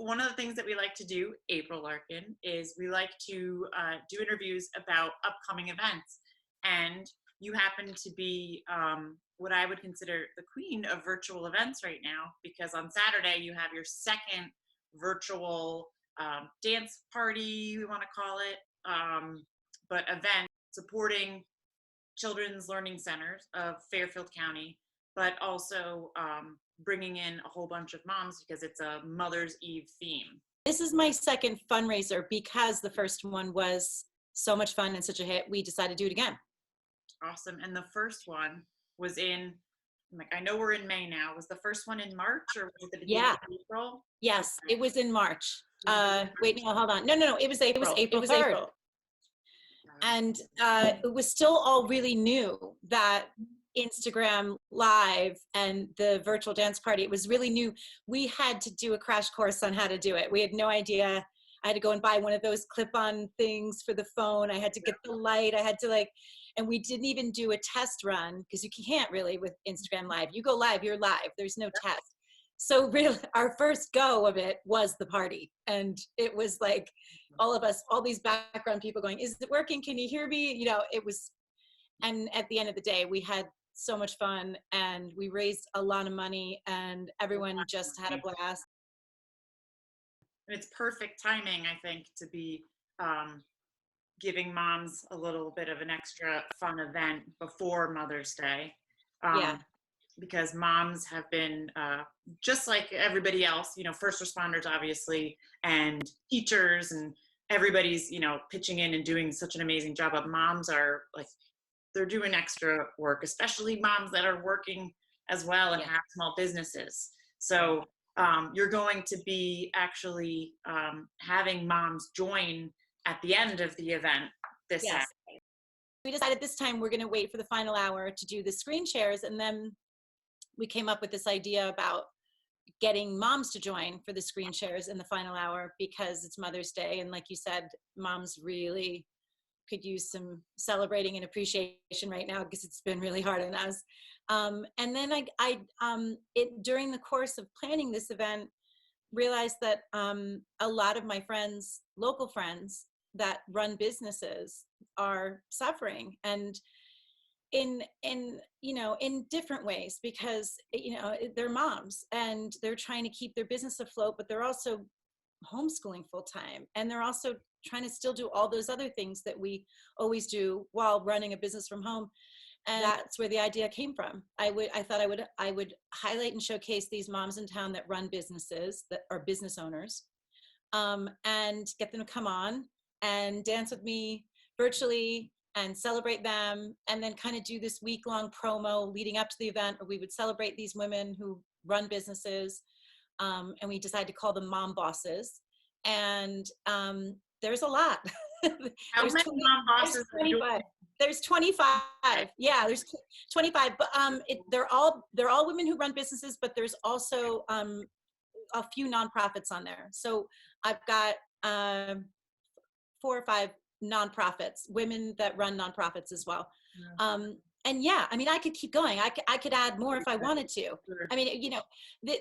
one of the things that we like to do, April Larken, is we like to do interviews about upcoming events. And you happen to be what I would consider the queen of virtual events right now, because on Saturday you have your second virtual dance party, we want to call it, but event supporting children's learning centers of Fairfield County, but also bringing in a whole bunch of moms because it's a Mother's Eve theme. This is my second fundraiser because the first one was so much fun and such a hit. We decided to do it again. Awesome. And the first one was in, I know we're in May now. Was the first one in March or was it the beginning of April? Yes, it was in March. Wait, no, hold on. No, it was April. It was April. And it was still all really new, that Instagram Live and the virtual dance party. It was really new. We had to do a crash course on how to do it. We had no idea. I had to go and buy one of those clip-on things for the phone. I had to get the light. I had to and we didn't even do a test run because you can't really with Instagram Live. You go live, you're live. There's no test. So really, our first go of it was the party. And it was like all of us, all these background people going, is it working? Can you hear me? It was, and at the end of the day, we had so much fun and we raised a lot of money and everyone just had a blast. And it's perfect timing, I think, to be giving moms a little bit of an extra fun event before Mother's Day. Because moms have been, just like everybody else, first responders, obviously, and teachers, and everybody's, pitching in and doing such an amazing job. But moms are they're doing extra work, especially moms that are working as well and have small businesses. So you're going to be actually having moms join at the end of the event this Saturday. We decided this time we're going to wait for the final hour to do the screen shares, and then we came up with this idea about getting moms to join for the screen shares in the final hour because it's Mother's Day. And like you said, moms really could use some celebrating and appreciation right now because it's been really hard on us. And then during the course of planning this event, realized that a lot of my friends, local friends that run businesses are suffering, and in different ways, because they're moms and they're trying to keep their business afloat, but they're also homeschooling full time, and they're also trying to still do all those other things that we always do while running a business from home. And that's where the idea came from. I thought I would highlight and showcase these moms in town that run businesses, that are business owners, and get them to come on and dance with me virtually and celebrate them, and then kind of do this week-long promo leading up to the event where we would celebrate these women who run businesses, and we decided to call them mom bosses. And there's a lot. How many mom bosses? There's 25. Yeah, there's 25. But they're all women who run businesses, but there's also a few nonprofits on there. So I've got 4 or 5 nonprofits, women that run nonprofits as well. And I could keep going. I could add more if I wanted to. I mean,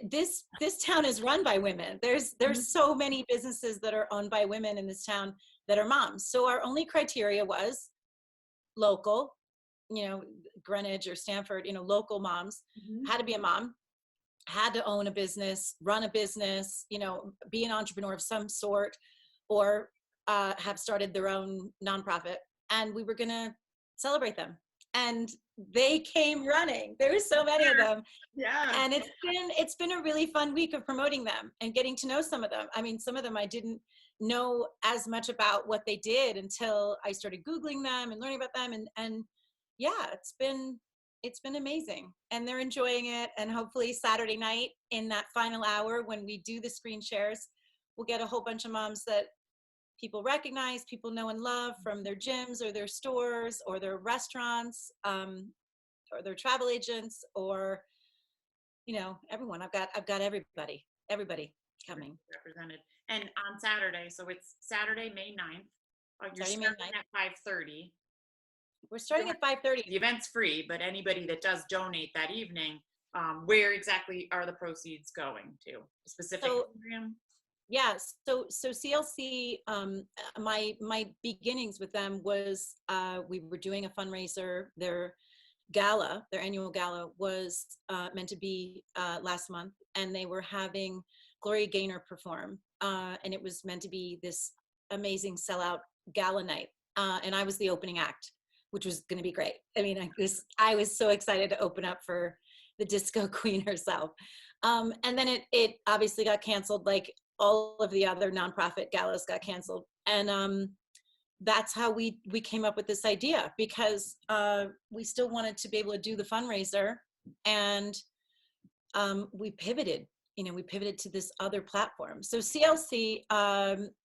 this town is run by women. There's so many businesses that are owned by women in this town that are moms. So our only criteria was local, Greenwich or Stanford, local moms, had to be a mom, had to own a business, run a business, be an entrepreneur of some sort, or have started their own nonprofit. And we were going to celebrate them. And they came running. There were so many of them. Yeah. And it's been a really fun week of promoting them and getting to know some of them. I mean, some of them I didn't know as much about what they did until I started Googling them and learning about them. And yeah, it's been amazing. And they're enjoying it. And hopefully Saturday night in that final hour when we do the screen shares, we'll get a whole bunch of moms that people recognize, people know and love from their gyms or their stores or their restaurants, or their travel agents, or everyone. I've got everybody coming represented. And on Saturday, so it's Saturday, May 9th. You're starting at 5:30. We're starting at 5:30. The event's free, but anybody that does donate that evening, where exactly are the proceeds going to? A specific program? Yeah, so CLC, my beginnings with them was we were doing a fundraiser. Their gala, their annual gala, was meant to be last month, and they were having Gloria Gaynor perform, and it was meant to be this amazing sellout gala night, and I was the opening act, which was going to be great. I mean, I was so excited to open up for the disco queen herself. And then it obviously got canceled, like all of the other nonprofit galas got canceled. And that's how we came up with this idea, because we still wanted to be able to do the fundraiser. And we pivoted, we pivoted to this other platform. So CLC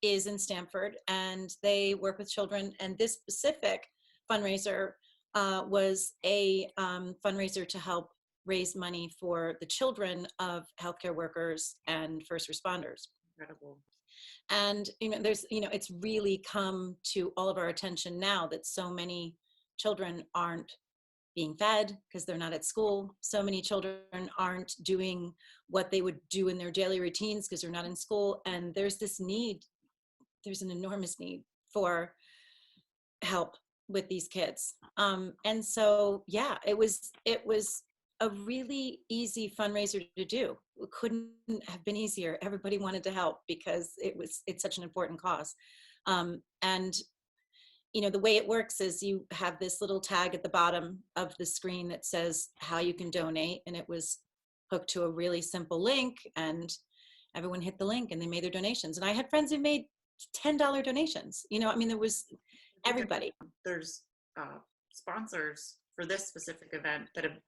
is in Stamford, and they work with children. And this specific fundraiser was a fundraiser to help raise money for the children of healthcare workers and first responders. Incredible. And it's really come to all of our attention now that so many children aren't being fed because they're not at school. So many children aren't doing what they would do in their daily routines because they're not in school. And there's this need, there's an enormous need for help with these kids. And so, yeah, it was a really easy fundraiser to do. It couldn't have been easier. Everybody wanted to help because it's such an important cause. And the way it works is you have this little tag at the bottom of the screen that says how you can donate, and it was hooked to a really simple link, and everyone hit the link and they made their donations. And I had friends who made $10 donations. There was everybody. There's sponsors for this specific event that have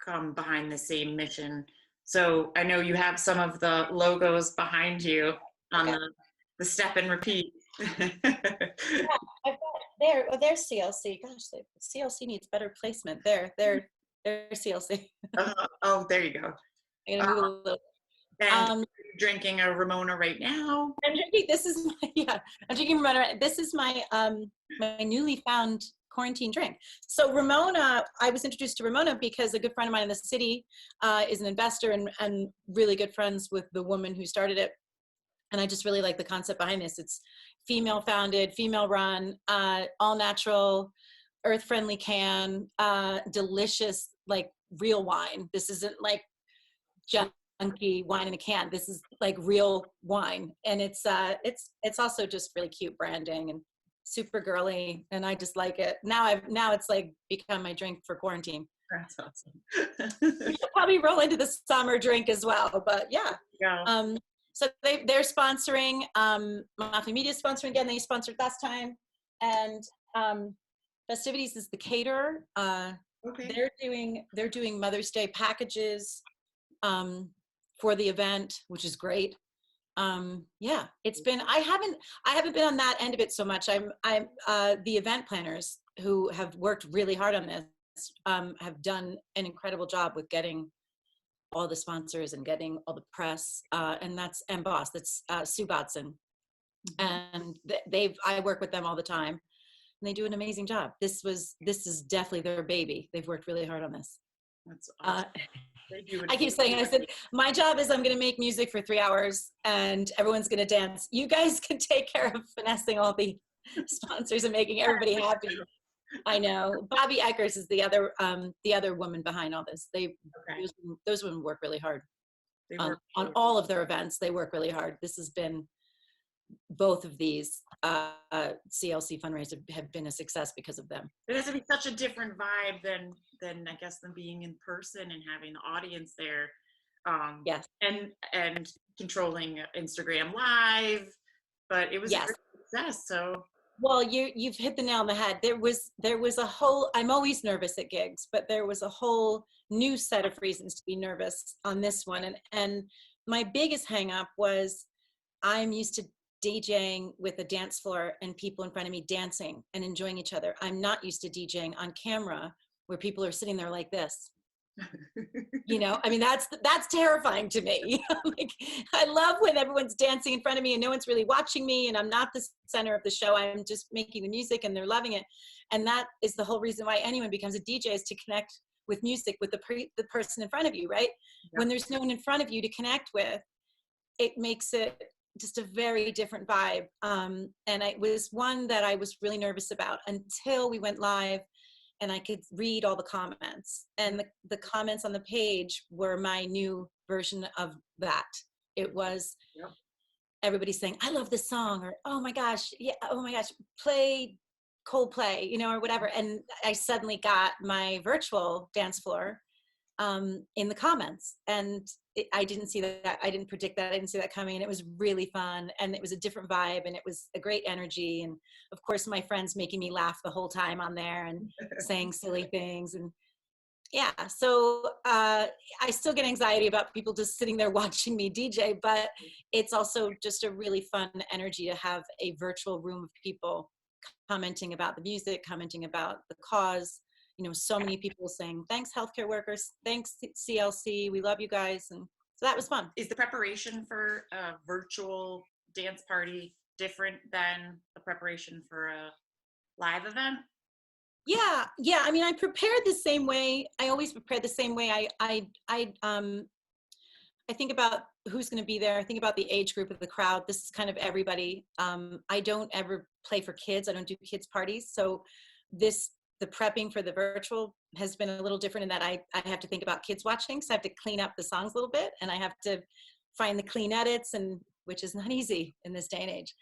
come behind the same mission. So I know you have some of the logos behind you on the step and repeat. Yeah, I've got there's CLC. Gosh, CLC needs better placement. They're CLC. Oh, there you go. I'm gonna move a little. And drinking a Ramona right now. I'm drinking. I'm drinking Ramona. This is my my newly found quarantine drink. So Ramona, I was introduced to Ramona because a good friend of mine in the city is an investor and really good friends with the woman who started it. And I just really like the concept behind this. It's female founded, female run, all natural, earth friendly can, delicious, like real wine. This isn't like junky wine in a can. This is like real wine. And it's also just really cute branding and super girly, and I just like it. Now it's like become my drink for quarantine. That's awesome. We should probably roll into the summer drink as well, but yeah. So they're sponsoring, Monthly Media is sponsoring again. They sponsored last time, and Festivities is the caterer. Okay. They're doing Mother's Day packages for the event, which is great. Yeah, it's been, I haven't been on that end of it so much. I'm the event planners who have worked really hard on this have done an incredible job with getting all the sponsors and getting all the press, and that's Boss, that's Sue Botson. And I work with them all the time, and they do an amazing job. This is definitely their baby. They've worked really hard on this. That's awesome. I keep saying, I said, my job is I'm going to make music for 3 hours and everyone's going to dance. You guys can take care of finessing all the sponsors and making everybody happy. I know. Bobby Eckers is the other woman behind all this. Those women work really hard on all of their events. They work really hard. This has been, both of these CLC fundraisers have been a success because of them. It has to be such a different vibe than I guess than being in person and having the audience there. Yes. And controlling Instagram Live, but it was a great success. So. Well, you've hit the nail on the head. There was a whole, I'm always nervous at gigs, but there was a whole new set of reasons to be nervous on this one. And my biggest hang up was I'm used to DJing with a dance floor and people in front of me dancing and enjoying each other. I'm not used to DJing on camera where people are sitting there like this. That's terrifying to me. Like, I love when everyone's dancing in front of me and no one's really watching me and I'm not the center of the show. I'm just making the music and they're loving it. And that is the whole reason why anyone becomes a DJ, is to connect with music with the person in front of you, right? Yeah. When there's no one in front of you to connect with, it makes it just a very different vibe. And it was one that I was really nervous about until we went live and I could read all the comments. And the comments on the page were my new version of that. It was everybody saying, I love this song, or, oh my gosh, yeah, oh my gosh, play Coldplay, you know, or whatever. And I suddenly got my virtual dance floor in the comments. And I didn't see that. I didn't predict that. I didn't see that coming. And it was really fun. And it was a different vibe. And it was a great energy. And of course, my friends making me laugh the whole time on there and saying silly things. And yeah, so I still get anxiety about people just sitting there watching me DJ, but it's also just a really fun energy to have a virtual room of people commenting about the music, commenting about the cause. You know, so many people saying, thanks healthcare workers, thanks CLC, we love you guys. And so that was fun. Is the preparation for a virtual dance party different than the preparation for a live event? Yeah. I mean, I prepared the same way. I always prepare the same way. I think about who's going to be there. I think about the age group of the crowd. This is kind of everybody. I don't ever play for kids. I don't do kids parties. So the prepping for the virtual has been a little different in that I have to think about kids watching. So I have to clean up the songs a little bit, and I have to find the clean edits, and which is not easy in this day and age.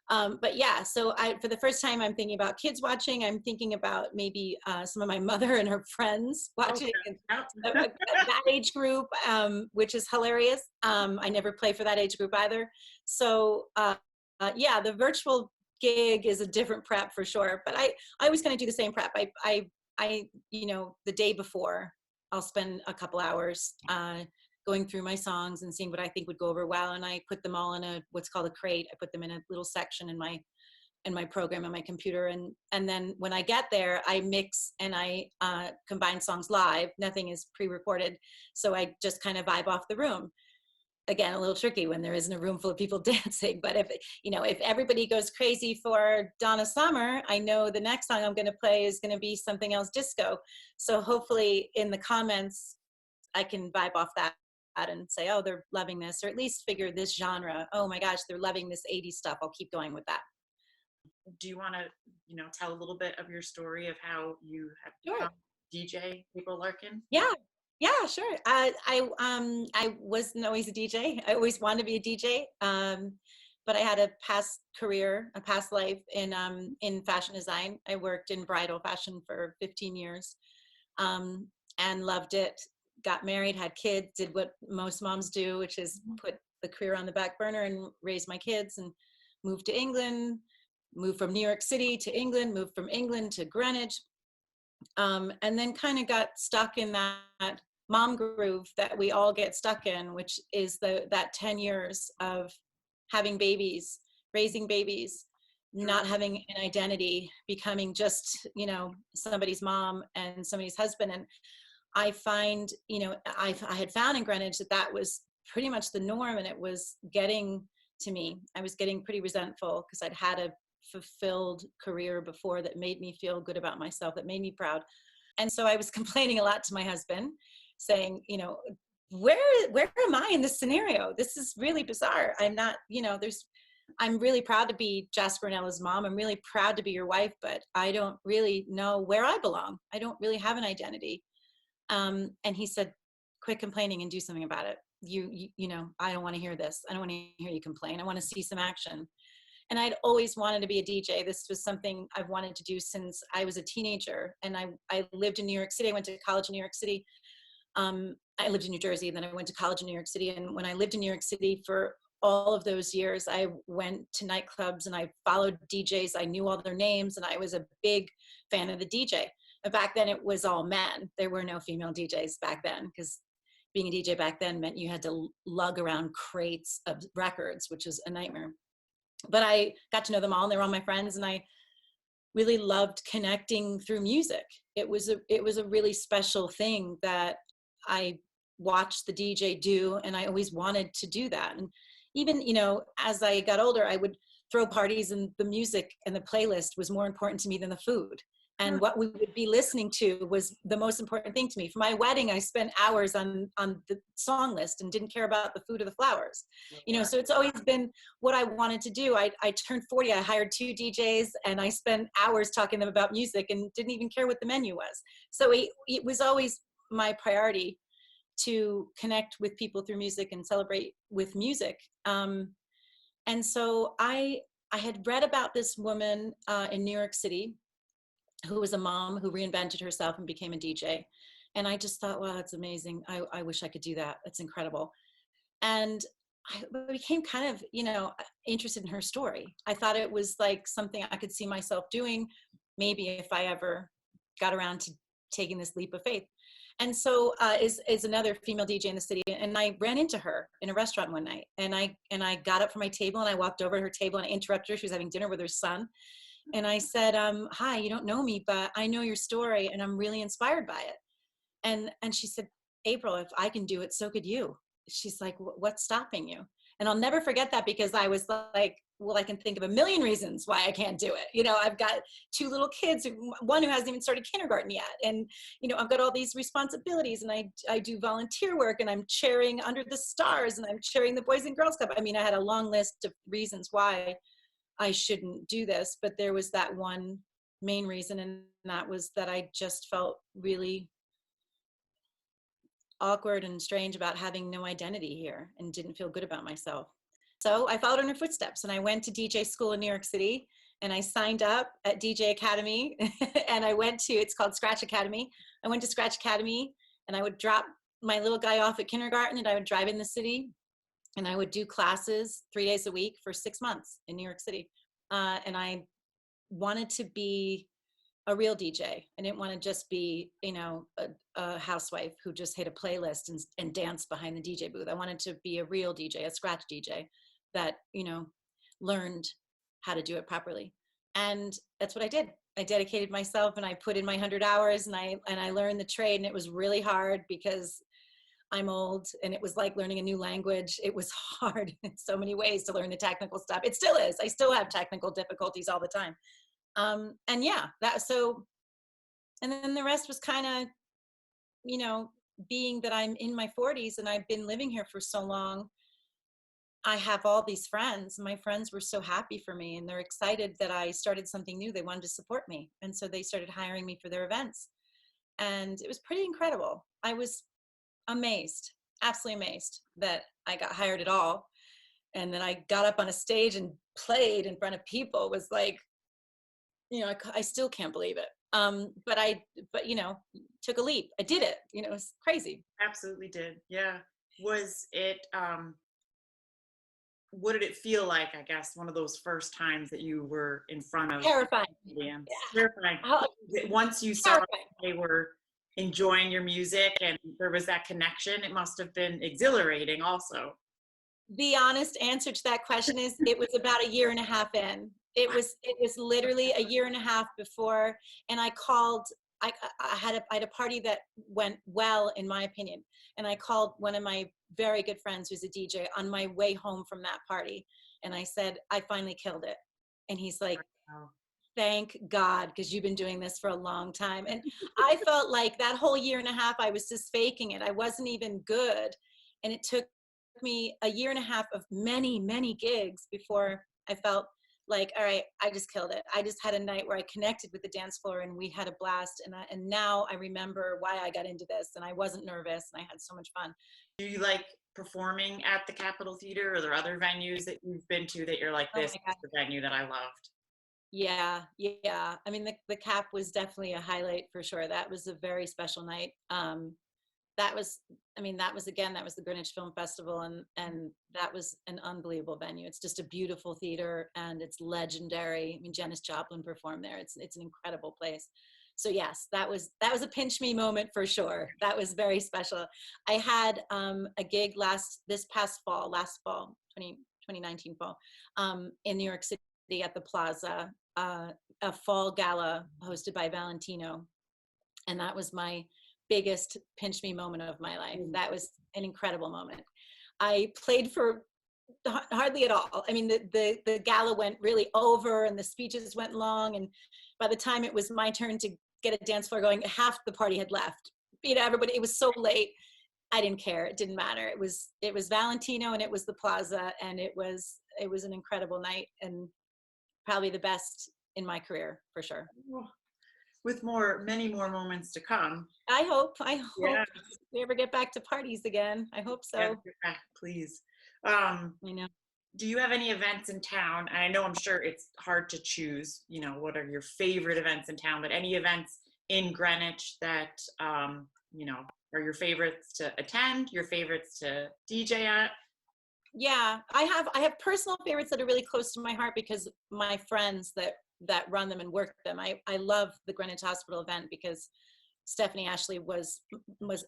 But yeah, so for the first time, I'm thinking about kids watching. I'm thinking about maybe some of my mother and her friends watching, that age group, which is hilarious. I never play for that age group either. So yeah, the virtual gig is a different prep for sure. But I was going to do the same prep. I you know, the day before, I'll spend a couple hours going through my songs and seeing what I think would go over well. And I put them all in what's called a crate. I put them in a little section in my program on my computer. And then when I get there, I mix and I combine songs live. Nothing is pre-recorded. So I just kind of vibe off the room. Again, a little tricky when there isn't a room full of people dancing. But if everybody goes crazy for Donna Summer, I know the next song I'm going to play is going to be something else disco. So hopefully in the comments, I can vibe off that and say, oh, they're loving this, or at least figure this genre. Oh my gosh, they're loving this 80s stuff. I'll keep going with that. Do you want to, tell a little bit of your story of how you have become DJ People Larken? Yeah, sure. I wasn't always a DJ. I always wanted to be a DJ. But I had a past life in fashion design. I worked in bridal fashion for 15 years and loved it. Got married, had kids, did what most moms do, which is put the career on the back burner and raise my kids, and moved to England, moved from New York City to England, moved from England to Greenwich, and then kind of got stuck in that mom groove that we all get stuck in, which is that 10 years of having babies, raising babies, not having an identity, becoming just, somebody's mom and somebody's husband. And I find, I had found in Greenwich that was pretty much the norm, and it was getting to me. I was getting pretty resentful because I'd had a fulfilled career before that made me feel good about myself, that made me proud. And so I was complaining a lot to my husband, saying, where am I in this scenario? This is really bizarre. I'm not, I'm really proud to be Jasper and Ella's mom. I'm really proud to be your wife, but I don't really know where I belong. I don't really have an identity. And he said, quit complaining and do something about it. I don't want to hear this. I don't want to hear you complain. I want to see some action. And I'd always wanted to be a DJ. This was something I've wanted to do since I was a teenager. And I lived in New York City. I went to college in New York City. I lived in New Jersey, and then I went to college in New York City. And when I lived in New York City for all of those years, I went to nightclubs and I followed DJs. I knew all their names, and I was a big fan of the DJ. And back then it was all men. There were no female DJs back then, because being a DJ back then meant you had to lug around crates of records, which was a nightmare. But I got to know them all, and they were all my friends, and I really loved connecting through music. It was a really special thing that I watched the DJ do, and I always wanted to do that. And even, as I got older, I would throw parties, and the music and the playlist was more important to me than the food. and what we would be listening to was the most important thing to me. For my wedding, I spent hours on the song list and didn't care about the food or the flowers. So it's always been what I wanted to do. I turned 40, I hired 2 DJs, and I spent hours talking to them about music and didn't even care what the menu was. So it was always my priority to connect with people through music and celebrate with music. And so I had read about this woman in New York City who was a mom who reinvented herself and became a DJ. And I just thought, wow, that's amazing. I wish I could do that. That's incredible. And I became kind of, interested in her story. I thought it was like something I could see myself doing, maybe if I ever got around to taking this leap of faith. And so is another female DJ in the city. And I ran into her in a restaurant one night. And I got up from my table and I walked over to her table and I interrupted her. She was having dinner with her son. And I said, hi, you don't know me, but I know your story and I'm really inspired by it. And she said, April, if I can do it, so could you. She's like, what's stopping you? And I'll never forget that, because I was like, well, I can think of a million reasons why I can't do it. I've got 2 little kids, one who hasn't even started kindergarten yet. And, I've got all these responsibilities, and I do volunteer work, and I'm chairing Under the Stars, and I'm chairing the Boys and Girls Club. I mean, I had a long list of reasons why I shouldn't do this, but there was that one main reason, and that was that I just felt really awkward and strange about having no identity here and didn't feel good about myself. So I followed in her footsteps and I went to DJ school in New York City, and I signed up at DJ Academy and I went to, it's called Scratch Academy. I went to Scratch Academy and I would drop my little guy off at kindergarten and I would drive in the city and I would do classes 3 days a week for 6 months in New York City. And I wanted to be a real DJ. I didn't want to just be, a housewife who just hit a playlist and danced behind the DJ booth. I wanted to be a real DJ, a scratch DJ that, learned how to do it properly. And that's what I did. I dedicated myself and I put in my 100 hours and I learned the trade, and it was really hard because I'm old and it was like learning a new language. It was hard in so many ways to learn the technical stuff. It still is. I still have technical difficulties all the time. And yeah, and then the rest was kind of, being that I'm in my 40s and I've been living here for so long, I have all these friends. My friends were so happy for me and they're excited that I started something new. They wanted to support me. And so they started hiring me for their events. And it was pretty incredible. I was amazed, absolutely amazed that I got hired at all. And then I got up on a stage and played in front of people. It was like, I still can't believe it. But took a leap. I did it. It was crazy. Absolutely did. Yeah. Was it, what did it feel like, I guess, one of those first times that you were in front of Terrifying. audience? Yeah. Terrifying. Once you saw they were enjoying your music and there was that connection, it must have been exhilarating also. The honest answer to that question is it was about a year and a half in. It was literally a year and a half before, and I called. I had a party that went well, in my opinion, and I called one of my very good friends who's a DJ on my way home from that party, and I said, I finally killed it. And he's like, Wow. Thank God, because you've been doing this for a long time. And I felt like that whole year and a half I was just faking it. I wasn't even good, and it took me a year and a half of many, many gigs before I felt like, all right, I just killed it. I just had a night where I connected with the dance floor and we had a blast. And now I remember why I got into this, and I wasn't nervous and I had so much fun. Do you like performing at the Capitol Theater, or are there other venues that you've been to that you're like, this is the venue that I loved? Yeah. I mean, the Cap was definitely a highlight for sure. That was a very special night. That was the Greenwich Film Festival, and that was an unbelievable venue. It's just a beautiful theater and it's legendary. I mean, Janis Joplin performed there. It's an incredible place. So yes, that was a pinch me moment for sure. That was very special. I had a gig this past fall, 2019 fall, in New York City at the Plaza, a fall gala hosted by Valentino, and that was my biggest pinch me moment of my life. That was an incredible moment. I played for Hardly at all. I mean, the gala went really over and the speeches went long. And by the time it was my turn to get a dance floor going, half the party had left. You know, everybody, it was so late. I didn't care. It didn't matter. It was Valentino and it was the Plaza, and it was an incredible night and probably the best in my career for sure. With many more moments to come. I hope Yeah. we ever get back to parties again. I hope so. Yeah, get back, please. I know. Do you have any events in town? And I know I'm sure it's hard to choose, what are your favorite events in town, but any events in Greenwich that, are your favorites to attend, your favorites to DJ at? Yeah, I have personal favorites that are really close to my heart because my friends that run them and work them. I love the Greenwich Hospital event because Stephanie Ashley was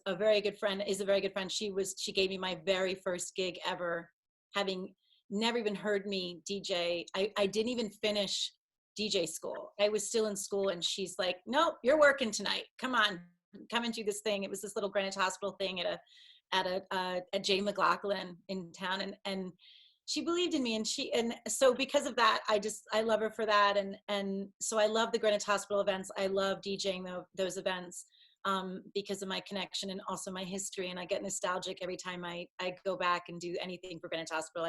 a very good friend, is a very good friend. She gave me my very first gig ever, having never even heard me DJ. I didn't even finish DJ school. I was still in school, and she's like, "Nope, you're working tonight. Come on, come and do this thing." It was this little Greenwich Hospital thing at Jay McLaughlin in town, and she believed in me, and so because of that, I love her for that, and so I love the Greenwich Hospital events. I love DJing those events because of my connection and also my history, and I get nostalgic every time I go back and do anything for Greenwich Hospital.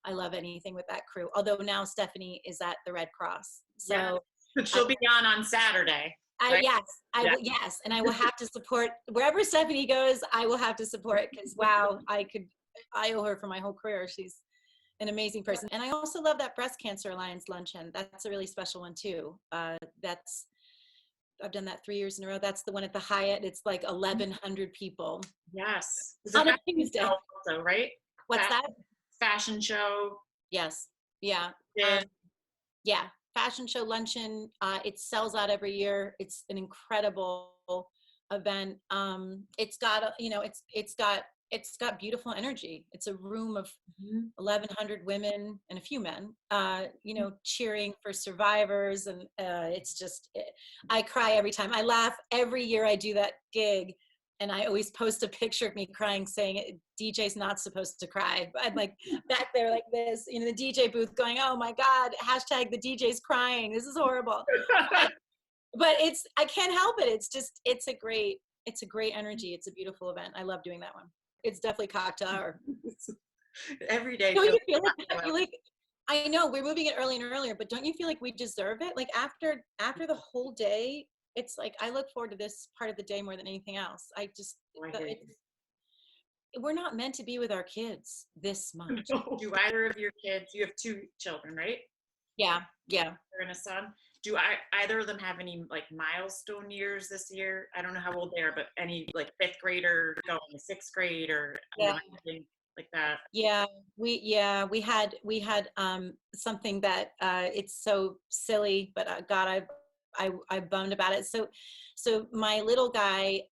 I love anything with that crew. Although now Stephanie is at the Red Cross, so yeah. But she'll be on Saturday. Right? Yes, and I will have to support wherever Stephanie goes. I will have to support because wow, I owe her for my whole career. She's an amazing person, and I also love that Breast Cancer Alliance luncheon. That's a really special one too. I've done that 3 years in a row. That's the one at the Hyatt. It's like 1,100 people. Yes, on a Tuesday. Also, right? What's that? Fashion show. Yes. Yeah. Yeah. Yeah. Fashion show luncheon. It sells out every year. It's an incredible event. It's got it's got beautiful energy. It's a room of 1,100 women and a few men, cheering for survivors. And I cry every time. I laugh every year I do that gig. And I always post a picture of me crying saying, DJ's not supposed to cry. But I'm like back there like this, in the DJ booth going, oh my God, hashtag the DJ's crying. This is horrible. But I can't help it. It's a great energy. It's a beautiful event. I love doing that one. It's definitely cocktail hour. Every day. Don't you feel like, I know we're moving it earlier and earlier, but don't you feel like we deserve it? Like after the whole day, it's like, I look forward to this part of the day more than anything else. We're not meant to be with our kids this much. Do either of your kids, you have 2 children, right? Yeah. And a son. Do either of them have any like milestone years this year? I don't know how old they are, but any like 5th grader going to 6th grade or anything like that? Yeah, we had something that it's so silly, but God, I bummed about it. So my little guy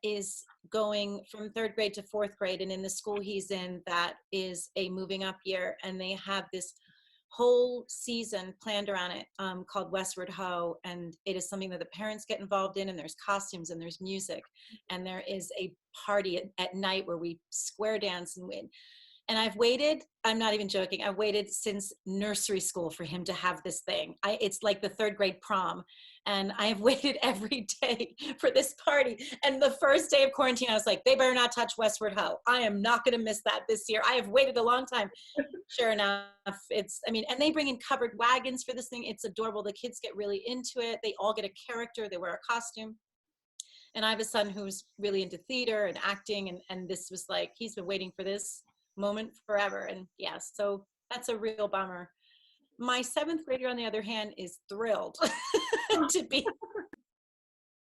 is going from 3rd grade to 4th grade, and in the school he's in, that is a moving up year, and they have this whole season planned around it called Westward Ho, and it is something that the parents get involved in, and there's costumes and there's music, and there is a party at night where we square dance and win. And I've waited, I'm not even joking, I've waited since nursery school for him to have this thing. It's like the 3rd grade prom. And I have waited every day for this party. And the first day of quarantine, I was like, they better not touch Westward Ho. I am not going to miss that this year. I have waited a long time. Sure enough, and they bring in covered wagons for this thing. It's adorable. The kids get really into it. They all get a character. They wear a costume. And I have a son who's really into theater and acting. And this was like, he's been waiting for this moment forever. And yeah, so that's a real bummer. My 7th grader, on the other hand, is thrilled to be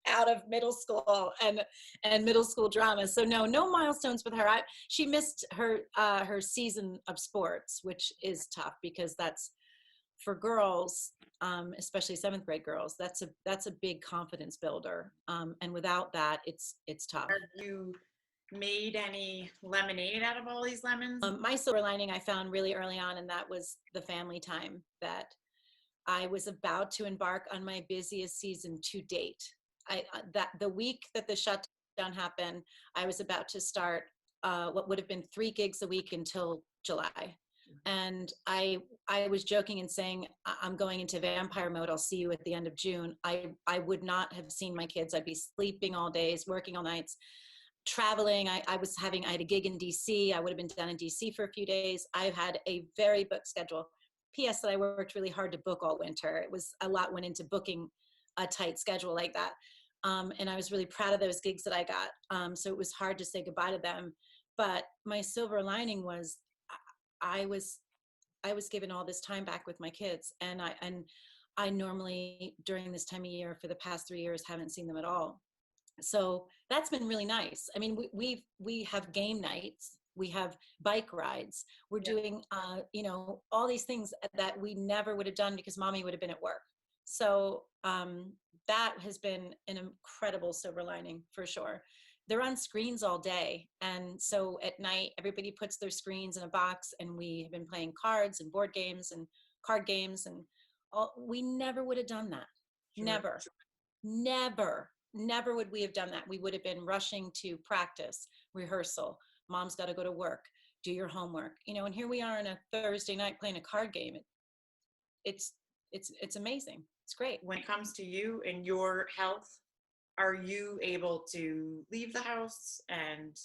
out of middle school and middle school drama. So no milestones with her. She missed her season of sports, which is tough because that's for girls, especially 7th grade girls. That's a big confidence builder. And without that, it's tough. Have you made any lemonade out of all these lemons? My silver lining I found really early on, and that was the family time, that I was about to embark on my busiest season to date. That the week that the shutdown happened, I was about to start what would have been 3 gigs a week until July. And I was joking and saying, I'm going into vampire mode. I'll see you at the end of June. I would not have seen my kids. I'd be sleeping all days, working all nights, traveling. I had a gig in DC. I would have been down in DC for a few days. I've had a very booked schedule. P.S. that I worked really hard to book all winter. It was a lot went into booking a tight schedule like that. And I was really proud of those gigs that I got. So it was hard to say goodbye to them. But my silver lining was I was given all this time back with my kids, and I normally during this time of year for the past 3 years haven't seen them at all. So that's been really nice. I mean, we have game nights, we have bike rides, we're doing all these things that we never would have done because mommy would have been at work. So that has been an incredible silver lining for sure. They're on screens all day. And so at night, everybody puts their screens in a box, and we have been playing cards and board games and card games and all. We never would have done that. Sure. Never would we have done that. We would have been rushing to practice, rehearsal. Mom's got to go to work, do your homework, and here we are on a Thursday night playing a card game. It's amazing. It's great. When it comes to you and your health, are you able to leave the house and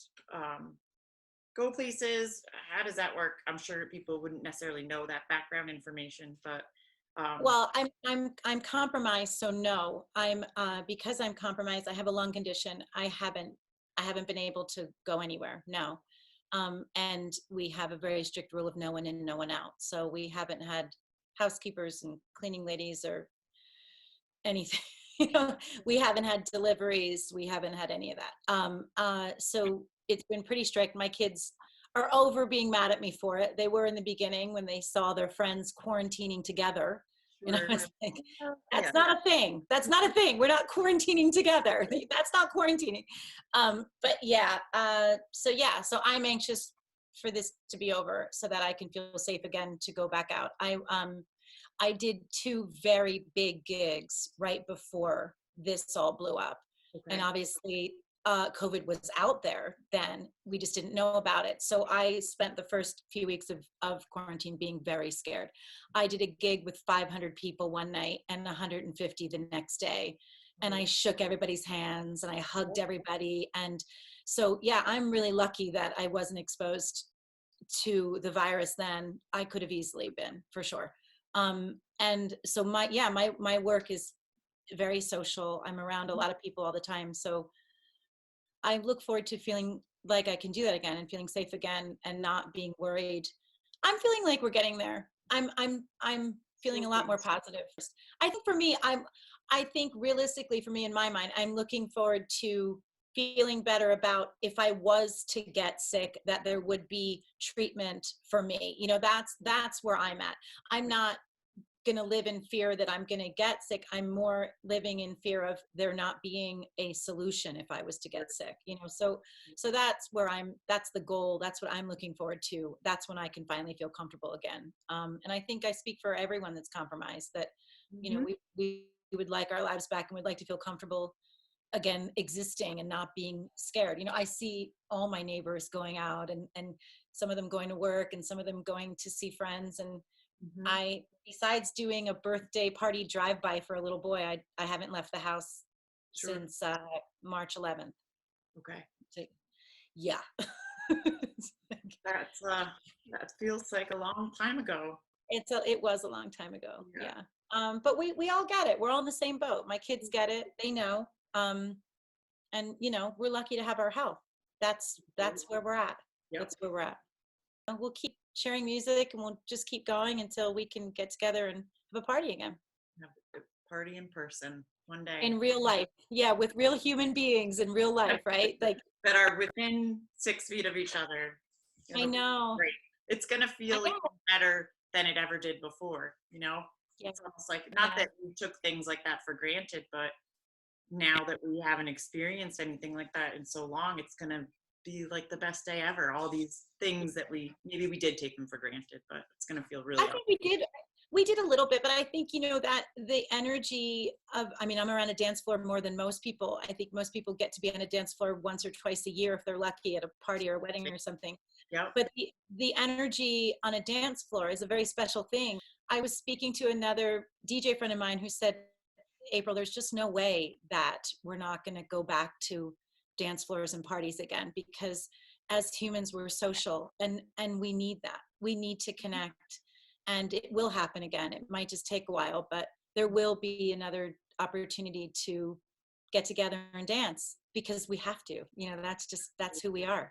go places? How does that work? I'm sure people wouldn't necessarily know that background information, but well, I'm compromised, so no. Because I'm compromised, I have a lung condition. I haven't been able to go anywhere. No. And we have a very strict rule of no one in, no one out. So we haven't had housekeepers and cleaning ladies or anything. We haven't had deliveries. We haven't had any of that. So it's been pretty strict. My kids are over being mad at me for it. They were in the beginning when they saw their friends quarantining together. Sure. And I was like, that's not a thing. That's not a thing. We're not quarantining together. That's not quarantining. But yeah, so I'm anxious for this to be over so that I can feel safe again to go back out. I did 2 very big gigs right before this all blew up. Okay. And obviously COVID was out there then. We just didn't know about it. So I spent the first few weeks of quarantine being very scared. I did a gig with 500 people one night and 150 the next day. And I shook everybody's hands and I hugged everybody. And so, yeah, I'm really lucky that I wasn't exposed to the virus then. I could have easily been, for sure. And so my work is very social. I'm around a lot of people all the time. So I look forward to feeling like I can do that again and feeling safe again and not being worried. I'm feeling like we're getting there. I'm feeling a lot more positive. I think for me, I think realistically for me in my mind, I'm looking forward to feeling better about if I was to get sick, that there would be treatment for me. That's where I'm at. I'm not going to live in fear that I'm going to get sick. I'm more living in fear of there not being a solution if I was to get sick, so that's where that's the goal. That's what I'm looking forward to. That's when I can finally feel comfortable again. And I think I speak for everyone that's compromised that, we would like our lives back and we'd like to feel comfortable again, existing and not being scared. I see all my neighbors going out and some of them going to work and some of them going to see friends. And besides doing a birthday party drive-by for a little boy, I haven't left the house since March 11th. Okay. So, yeah. That feels like a long time ago. It was a long time ago. Yeah. But we all get it. We're all in the same boat. My kids get it. They know. And we're lucky to have our health. That's where we're at. Yep. That's where we're at. And we'll keep sharing music and we'll just keep going until we can get together and have a party again. Have a party in person one day. In real life. Yeah, with real human beings in real life, right? Like that are within 6 feet of each other. I know. Great. It's going to feel even better than it ever did before, Yeah. It's almost like, not that we took things like that for granted, but now that we haven't experienced anything like that in so long, it's going to be like the best day ever. All these things that maybe we did take them for granted, but it's going to feel really I think we did. We did a little bit, but I think, you know, that the energy of, I mean, I'm around a dance floor more than most people. I think most people get to be on a dance floor once or twice a year if they're lucky at a party or a wedding or something. Yep. But the energy on a dance floor is a very special thing. I was speaking to another DJ friend of mine who said, April, there's just no way that we're not going to go back to dance floors and parties again, because as humans, we're social, and we need that. We need to connect, and it will happen again. It might just take a while, but there will be another opportunity to get together and dance, because we have to, you know, that's who we are.